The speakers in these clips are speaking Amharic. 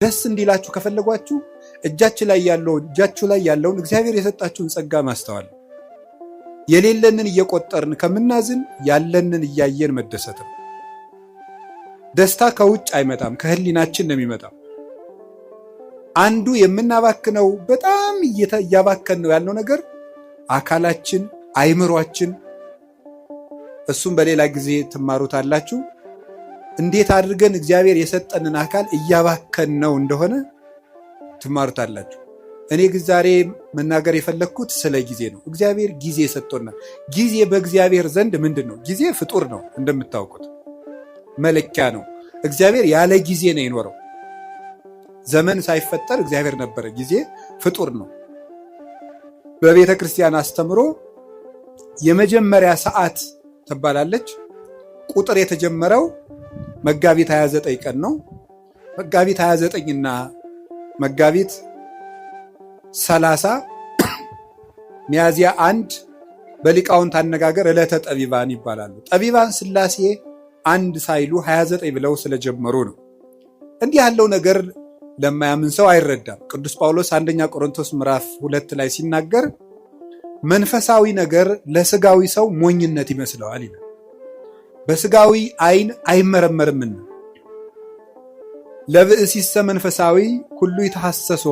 ደስ እንዲላችሁ ከፈለጓችሁ እጃችሁ ላይ ያለውን እግዚአብሔር የሰጣችሁን ጸጋ ማስተዋል፣ የሌለንን እየቆጠርን ከምናዝን ያለንን እያየን መደሰት ነው። ደስታ ከውጭ አይመጣም፣ ከህሊናችን ነው የሚመጣው። አንዱ የምናባክነው በጣም እያባከን ነው ያልነው ነገር አካላችን፣ አይምሯችን። እሱም በሌላ ጊዜ ትማሩታላችሁ። እንዴት አድርገን እግዚአብሔር የሰጠንን አካል እያባከን ነው እንደሆነ ትማሩታላችሁ። እኔ ግን ዛሬ መናገር የፈለግኩት ስለ ጊዜ ነው። እግዚአብሔር ጊዜ ሰጥቶናል። ጊዜ በእግዚአብሔር ዘንድ ምንድን ነው? ጊዜ ፍጡር ነው፣ እንደምታውቁት መለኪያ ነው። እግዚአብሔር ያለ ጊዜ ነው የኖረው። ዘመን ሳይፈጠር እግዚአብሔር ነበረ። ጊዜ ፍጡር ነው። በቤተ ክርስቲያን አስተምሮ የመጀመሪያ ሰዓት ትባላለች። ቁጥር የተጀመረው መጋቢት 29 ቀን ነው። መጋቢት 29 እና መጋቢት 30 ሚያዝያ 1 በሊቃውንት አነጋገር ዕለተ ጠቢባን ይባላሉ። ጠቢባን ሥላሴ አንድ ሳይሉ 29 ብለው ስለጀመሩ ነው። እንዲህ ያለው ነገር ለማያምን ሰው አይረዳም። ቅዱስ ጳውሎስ አንደኛ ቆሮንቶስ ምዕራፍ 2 ላይ ሲናገር መንፈሳዊ ነገር ለስጋዊ ሰው ሞኝነት ይመስለዋል ይላል። በስጋዊ አይን አይመረመርምና ለብእሲሰ መንፈሳዊ ሁሉ ይተሐሰሶ፣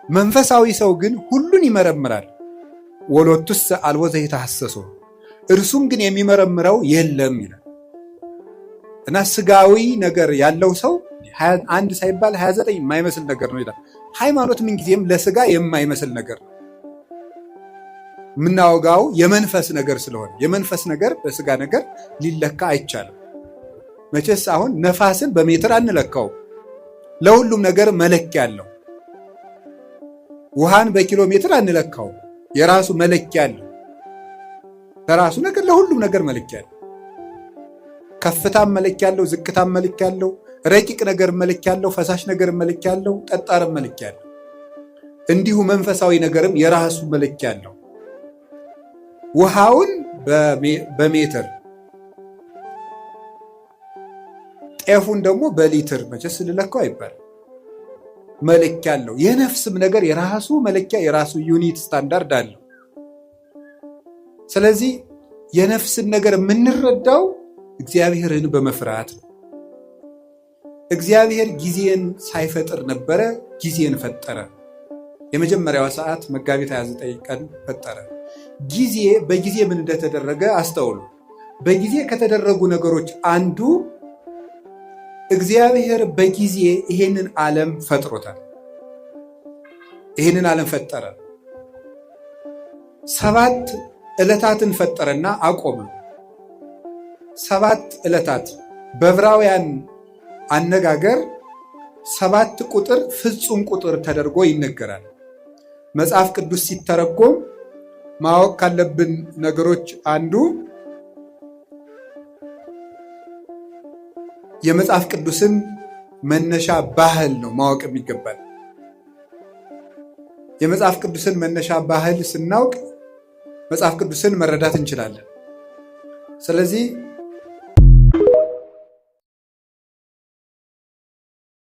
መንፈሳዊ ሰው ግን ሁሉን ይመረምራል። ወሎቱስ አልቦ ዘይተሐሰሶ፣ እርሱም ግን የሚመረምረው የለም ይላል። እና ስጋዊ ነገር ያለው ሰው አንድ ሳይባል 29 የማይመስል ነገር ነው ይላል። ሃይማኖት ምንጊዜም ለስጋ የማይመስል ነገር ነው። የምናወጋው የመንፈስ ነገር ስለሆነ የመንፈስ ነገር በስጋ ነገር ሊለካ አይቻልም። መቼስ አሁን ነፋስን በሜትር አንለካው። ለሁሉም ነገር መለኪያ አለው። ውሃን በኪሎ ሜትር አንለካው። የራሱ መለኪያ አለው። ለራሱ ነገር ለሁሉም ነገር መለኪያ አለው። ከፍታም መለኪያ አለው፣ ዝቅታም መለኪያ አለው፣ ረቂቅ ነገር መለኪያ አለው፣ ፈሳሽ ነገር መለኪያ አለው፣ ጠጣርም መለኪያ አለው። እንዲሁ መንፈሳዊ ነገርም የራሱ መለኪያ አለው። ውሃውን በሜትር ጤፉን ደግሞ በሊትር መቼስ ልለካው አይባል፣ መለኪያ አለው። የነፍስም ነገር የራሱ መለኪያ የራሱ ዩኒት ስታንዳርድ አለው። ስለዚህ የነፍስን ነገር የምንረዳው እግዚአብሔርን በመፍራት ነው። እግዚአብሔር ጊዜን ሳይፈጥር ነበረ፣ ጊዜን ፈጠረ። የመጀመሪያዋ ሰዓት መጋቢት 29 ቀን ፈጠረ። ጊዜ በጊዜ ምን እንደተደረገ አስተውሉ። በጊዜ ከተደረጉ ነገሮች አንዱ እግዚአብሔር በጊዜ ይሄንን ዓለም ፈጥሮታል። ይሄንን ዓለም ፈጠረ። 7 ዕለታትን ፈጠረና አቆመ። 7 ዕለታት በዕብራውያን አነጋገር 7 ቁጥር ፍጹም ቁጥር ተደርጎ ይነገራል። መጽሐፍ ቅዱስ ሲተረጎም ማወቅ ካለብን ነገሮች አንዱ የመጽሐፍ ቅዱስን መነሻ ባህል ነው ማወቅ የሚገባል። የመጽሐፍ ቅዱስን መነሻ ባህል ስናውቅ መጽሐፍ ቅዱስን መረዳት እንችላለን። ስለዚህ